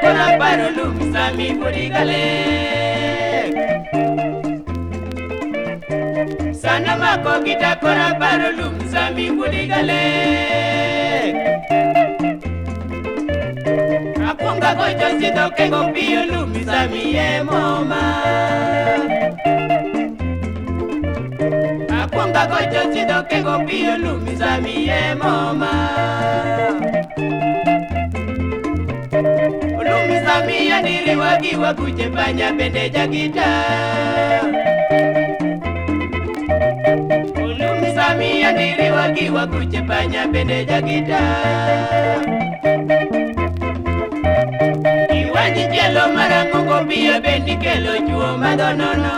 kona paro lumisami burigale sana mako kita kona paro lumisami burigale apunga kocho sido kengo pio lumisami moma apunga kocho sido kengo pio lumisami moma Lumisami andiri wakiwa kuchepanya bendeja kita Lumisami andiri wakiwa kuchepanya bendeja kita Iwanji chelo marangongo pia bendi kelo chuo madonono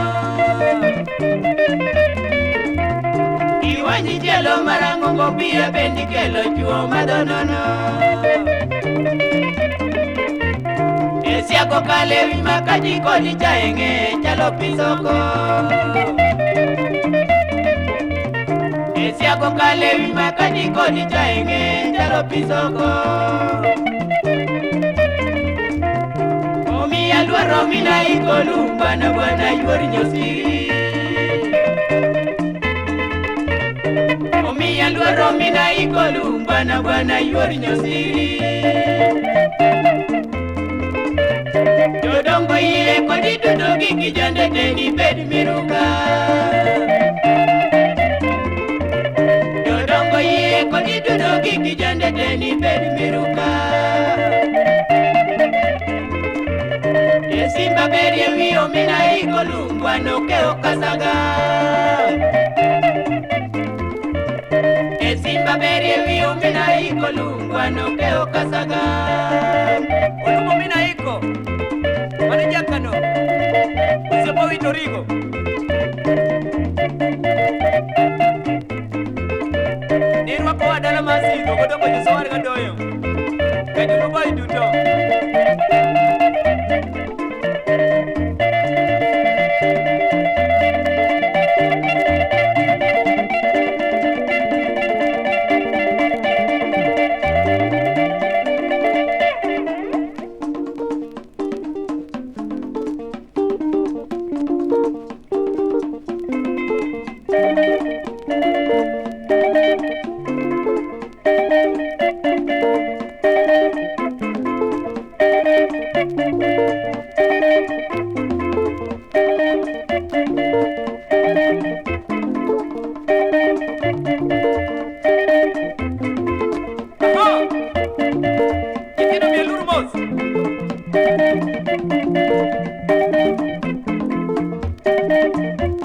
Iwanji chelo marangongo pia bendi kelo chuo madonono Siako kale wima kajiko ni chaenge chalo pisoko Siako kale wima kajiko ni chaenge chalo pisoko Omi alwa romina iko lumba na wana yuori nyosiri Omi alwa romina iko lumba na wana yuori nyosiri Jodongo iye kodi dudogi kijande teni bed miruka Jodongo iye kodi dudogi kijande teni bed miruka Simba berie wio mina iko lungwa noke okasaga Simba berie wio mina iko lungwa noke okasaga Ulumo mina iko Manijakano Usepo Vitorigo Nirwa kwa dala masido Kodongo jisawari kadoyo Kajuluba iduto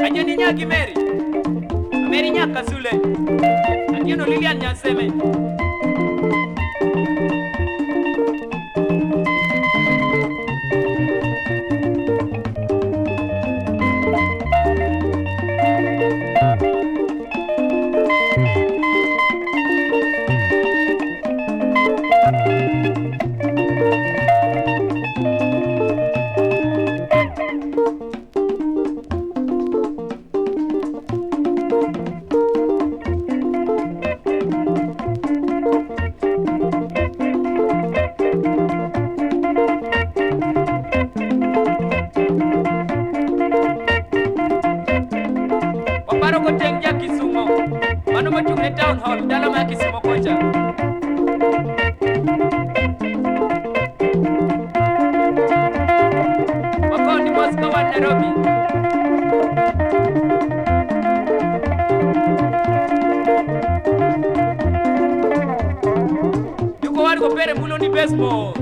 Anyani nyaki Mary Mary nyaka sule Atieno Lilian Nyaseme Town Hall, Dalama Kisumo Kocha. Wakoni Moscow wa Nairobi. Yuko wali kopere muloni baseball.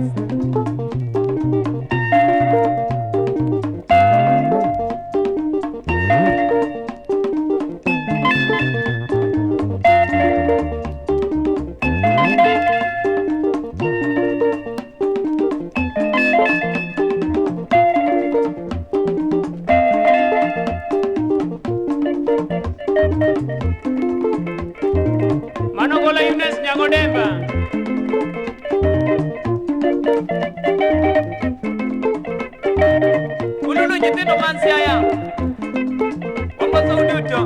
Manogola Ines Nyagodemba. Ululu Jitino Mansiaya. Wamba Sauduto.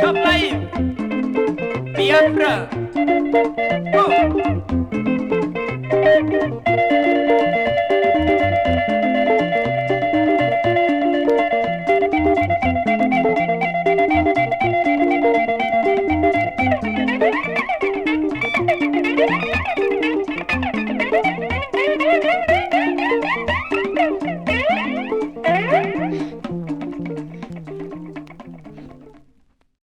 Top Life, Biafra. Oh.